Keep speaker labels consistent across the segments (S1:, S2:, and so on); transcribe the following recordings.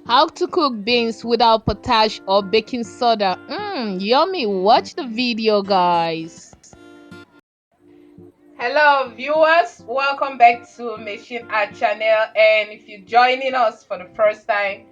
S1: How to cook beans without potash or baking soda. Yummy. Watch the video, guys.
S2: Hello viewers, welcome back to Machine Art Channel, and if you're joining us for the first time,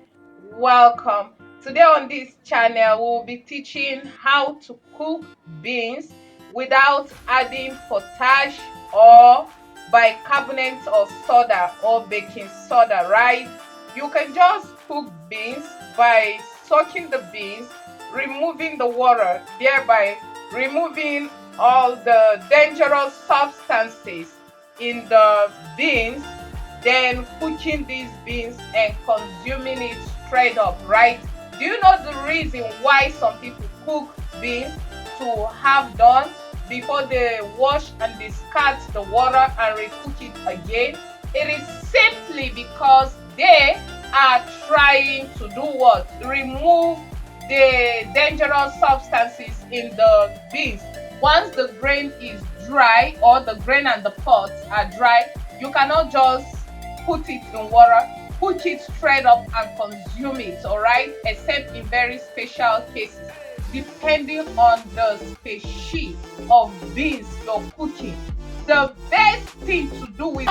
S2: welcome. Today on this channel we'll be teaching how to cook beans without adding potash or bicarbonate of soda or baking soda, right? You can just cook beans by soaking the beans, removing the water, thereby removing all the dangerous substances in the beans, then cooking these beans and consuming it straight up, right? Do you know the reason why some people cook beans to have done before they wash and discard the water and recook it again? It is simply because they are trying to do what? Remove the dangerous substances in the beans. Once the grain is dry, or the grain and the pods are dry, you cannot just put it in water, cook it straight up and consume it, all right? Except in very special cases, depending on the species of beans you're cooking. The best thing to do is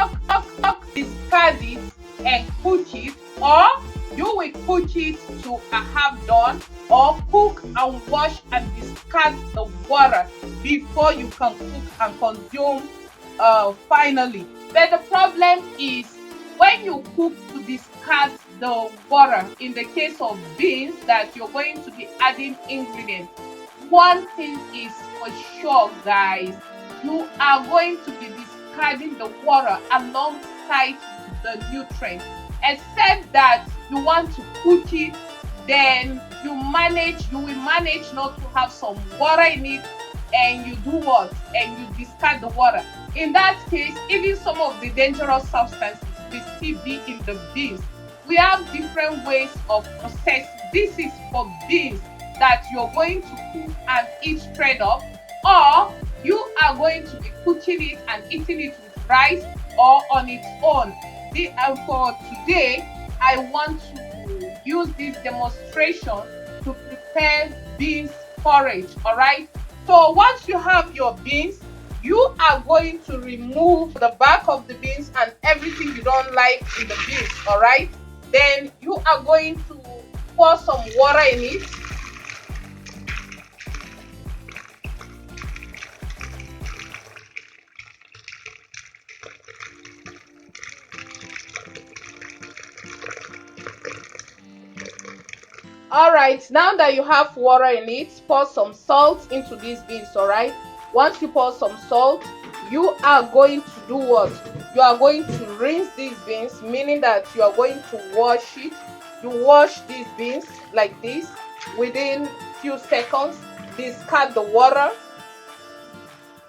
S2: discard it and cook it, or you will cook it to have done, or cook and wash and discard the water before you can cook and consume finally. But the problem is when you cook to discard the water, in the case of beans that you're going to be adding ingredients, one thing is for sure, guys, you are going to be discarding the water alongside the nutrients, except that you want to cook it, then you will manage not to have some water in it, and you do what? And you discard the water. In that case, even some of the dangerous substances will still be in the beans. We have different ways of processing. This is for beans that you're going to cook and eat straight up, or you are going to be cooking it and eating it with rice or on its own. And for today, I want to use this demonstration to prepare beans porridge, all right? So once you have your beans, you are going to remove the back of the beans and everything you don't like in the beans, all right? Then you are going to pour some water in it. All right, now that you have water in it, pour some salt into these beans, all right? Once you pour some salt, you are going to do what? You are going to rinse these beans, meaning that you are going to wash it. You wash these beans like this within few seconds, discard the water.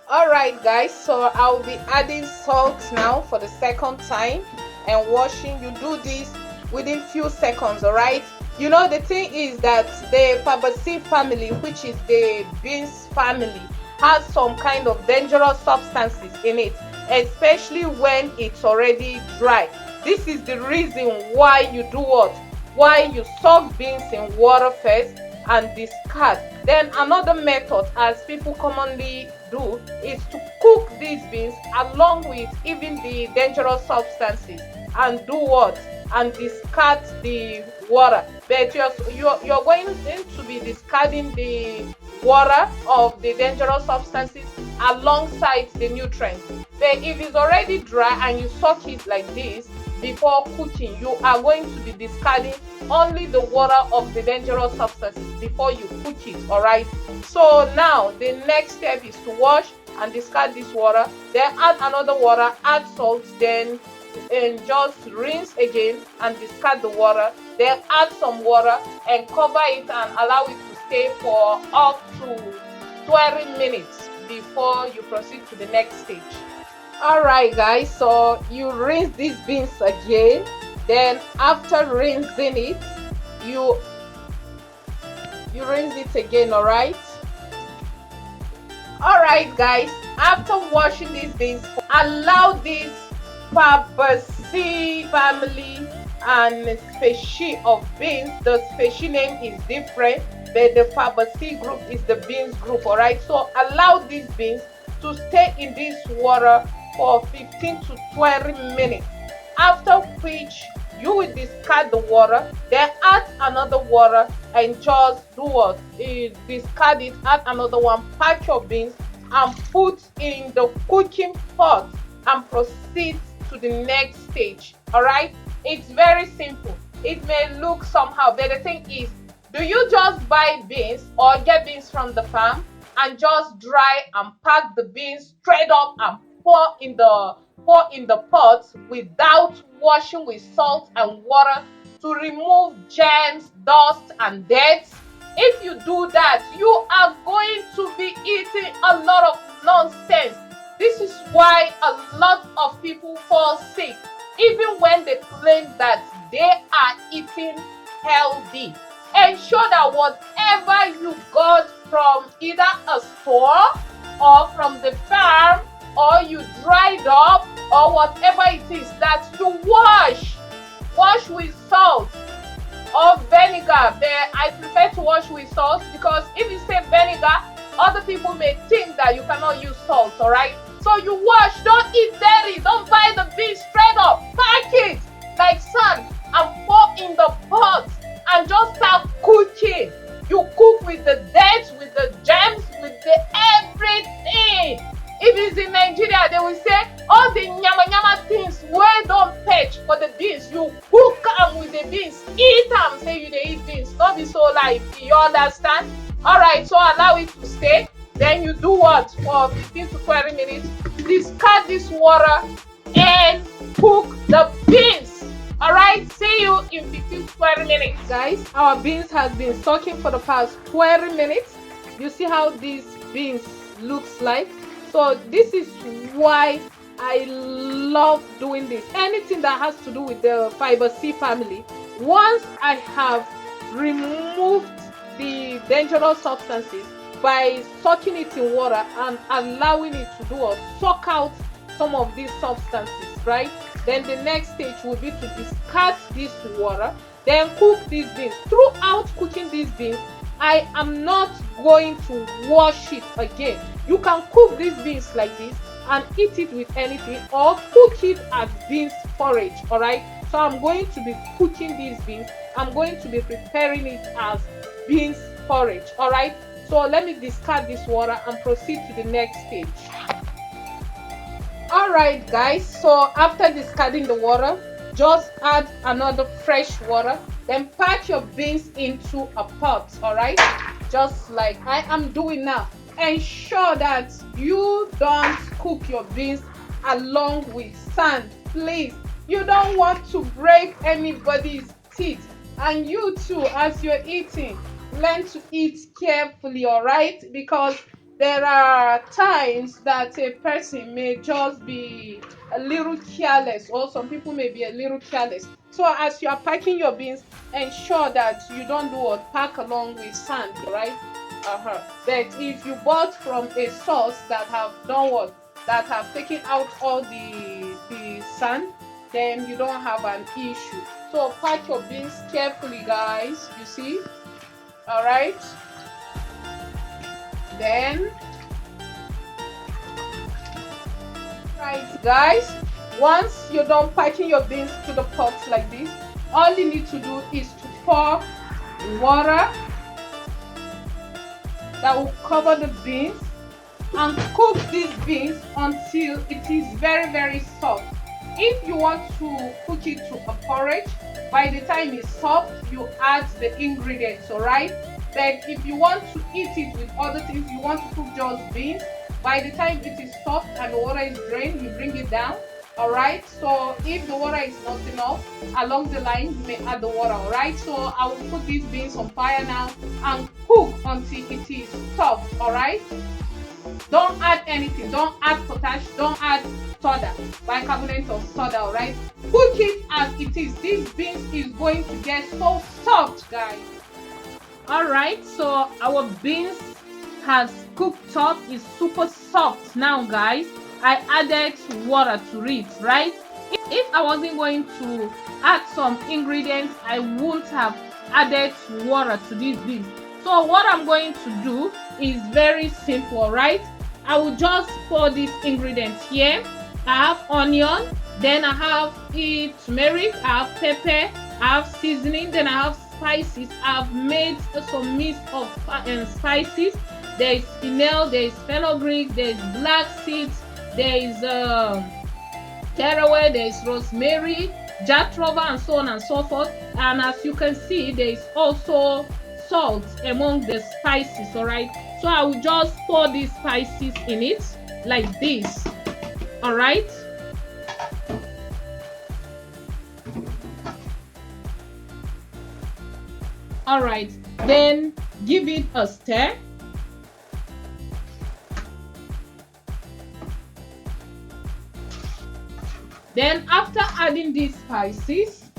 S2: All right, guys, so I'll be adding salt now for the second time and washing. You do this within few seconds, all right? You know, the thing is that the Fabaceae family, which is the beans family, has some kind of dangerous substances in it, especially when it's already dry. This is the reason why you do what? Why you soak beans in water first and discard. Then another method, as people commonly do, is to cook these beans along with even the dangerous substances and do what? And discard the water. But you're going to be discarding the water of the dangerous substances alongside the nutrients. But if it's already dry and you soak it like this before cooking, you are going to be discarding only the water of the dangerous substances before you cook it, all right? So now the next step is to wash and discard this water, then add another water, add salt, then and just rinse again and discard the water, then add some water and cover it and allow it to stay for up to 20 minutes before you proceed to the next stage. All right, guys, so you rinse these beans again, then after rinsing it, you rinse it again, all right? All right, guys, after washing these beans, allow this Fabaceae family and species of beans. The species name is different, but the Fabaceae group is the beans group. All right, so allow these beans to stay in this water for 15 to 20 minutes, after which you will discard the water, then add another water and just do what? Discard it, add another one, pack your beans and put in the cooking pot and proceed to the next stage. All right, it's very simple. It may look somehow, but the thing is, do you just buy beans or get beans from the farm and just dry and pack the beans straight up and pour in the pot without washing with salt and water to remove germs, dust and dirt? If you do that, you are going to be eating a lot of nonsense. This is why a lot of people fall sick, even when they claim that they are eating healthy. Ensure that whatever you got from either a store or from the farm, or you dried up, or whatever it is, that you wash with salt or vinegar. But I prefer to wash with salt, because if you say vinegar, other people may think that you cannot use salt. All right, so you wash. Don't eat dirty. Don't buy the beef straight up, pack it like sand and pour in the pot and just start cooking. You cook with the dirt, with the germs, with the everything. If it's in Nigeria, they will say all the nyama nyama things wey don perch for the beans, you cook am with the beans, eat am, say you dey eat beans. No be so life, you understand? Alright, so allow it to stay. Then you do what for 15 to 20 minutes? Discard this water and cook the beans. Alright, see you in 15 to 20 minutes. Guys, our beans has been soaking for the past 20 minutes. You see how these beans looks like? So this is why I love doing this. Anything that has to do with the Fabaceae family, once I have removed the dangerous substances by soaking it in water and allowing it to do or soak out some of these substances, right? Then the next stage will be to discard this water, then cook these beans. Throughout cooking these beans, I am not going to wash it again. You can cook these beans like this and eat it with anything, or cook it as beans porridge. All right, so I'm going to be cooking these beans. I'm going to be preparing it as beans porridge. All right, so let me discard this water and proceed to the next stage. All right guys, so after discarding the water, just add another fresh water, then pack your beans into a pot. All right, just like I am doing now. Ensure that you don't cook your beans along with sand, please. You don't want to break anybody's teeth. And you too, as you're eating, learn to eat carefully. All right, because there are times that a person may just be a little careless, or some people may be a little careless. So as you are packing your beans, ensure that you don't do what pack along with sand, right? But if you bought from a source that have done what, that have taken out all the sand, then you don't have an issue. So pack your beans carefully, guys. You see, all right. Then, right, guys, once you're done packing your beans to the pot like this, all you need to do is to pour water that will cover the beans and cook these beans until it is very, very soft. If you want to cook it to a porridge, by the time it's soft, you add the ingredients. All right, but if you want to eat it with other things, you want to cook just beans, by the time it is soft and the water is drained, you bring it down. All right, so if the water is not enough along the line, you may add the water. All right, so I will put these beans on fire now and cook until it is soft. All right, don't add anything, don't add potash, don't add soda, bicarbonate of soda. All right, cook it as it is. This beans is going to get so soft, guys. All right, so our beans has cooked up, is super soft now, guys. I added water to it, right? If I wasn't going to add some ingredients, I wouldn't have added water to this beans. So what I'm going to do is very simple, right? I will just pour these ingredients here. I have onion, then I have turmeric, I have pepper, I have seasoning, then I have spices. I've made some mix of spices. There is fennel, there is fenugreek, there is black seeds, there is caraway, there is rosemary, jatropha, and so on and so forth. And as you can see, there is also salt among the spices. All right, so I will just pour these spices in it like this. All right. All right, then give it a stir. Then after adding these spices,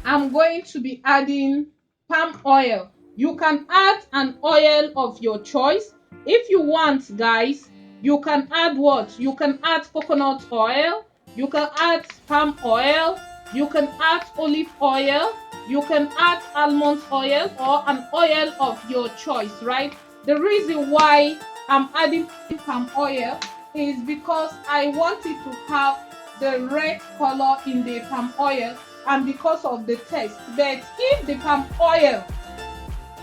S2: I'm going to be adding palm oil. You can add an oil of your choice. If you want, guys, you can add what? You can add coconut oil, you can add palm oil, you can add olive oil, you can add almond oil, or an oil of your choice, right? The reason why I'm adding palm oil is because I want it to have the red color in the palm oil and because of the taste. But if the palm oil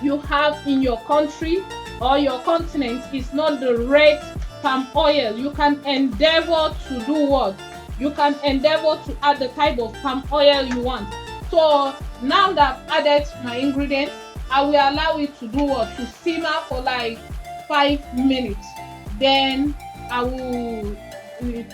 S2: you have in your country or your continent is not the red palm oil, you can endeavor to do what? You can endeavor to add the type of palm oil you want. So now that I've added my ingredients, I will allow it to do what? To simmer for like 5 minutes. Then I will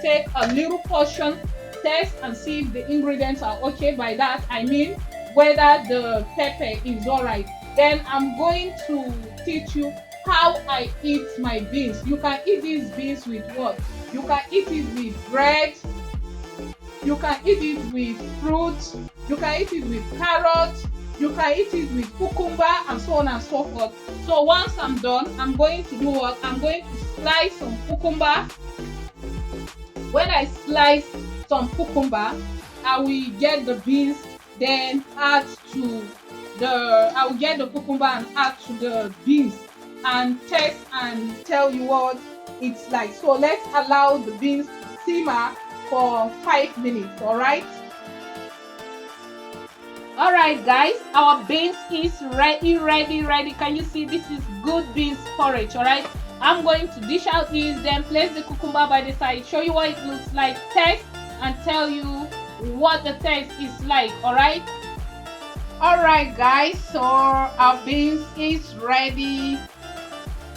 S2: take a little portion, test and see if the ingredients are okay. By that I mean whether the pepper is alright. Then I'm going to teach you how I eat my beans. You can eat these beans with what? You can eat it with bread, you can eat it with fruit, you can eat it with carrots, you can eat it with cucumber, and so on and so forth. So once I'm done, I'm going to do what? I'm going to slice some cucumber. When I slice some cucumber, I will get the beans, then add to I will get the cucumber and add to the beans and taste and tell you what it's like. So let's allow the beans to simmer for 5 minutes. All right. All right, guys, our beans is ready. Can you see? This is good beans porridge. All right, I'm going to dish out these, then place the cucumber by the side, show you what it looks like, taste, and tell you what the taste is like. All right. All right, guys, so our beans is ready.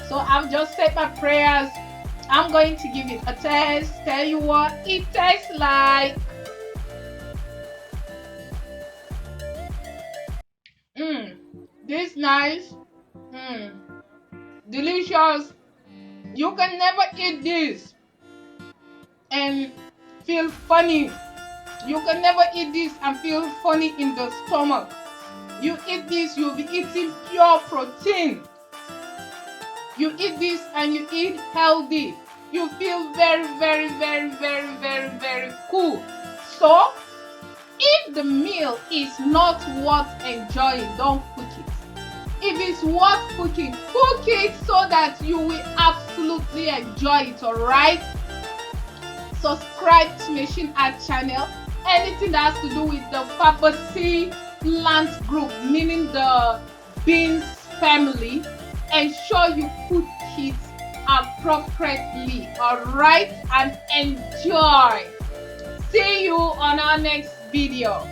S2: So I've just said my prayers. I'm going to give it a taste, tell you what it tastes like. This nice. Delicious. You can never eat this and feel funny. You can never eat this and feel funny in the stomach. You eat this, you'll be eating pure protein. You eat this and you eat healthy. You feel very cool. So if the meal is not worth enjoying, don't cook it. If it's worth cooking, cook it so that you will absolutely enjoy it. All right. Subscribe to Machine Art channel. Anything that has to do with the Fabaceae plant group, meaning the beans family, ensure you cook it appropriately. All right, and enjoy. See you on our next video.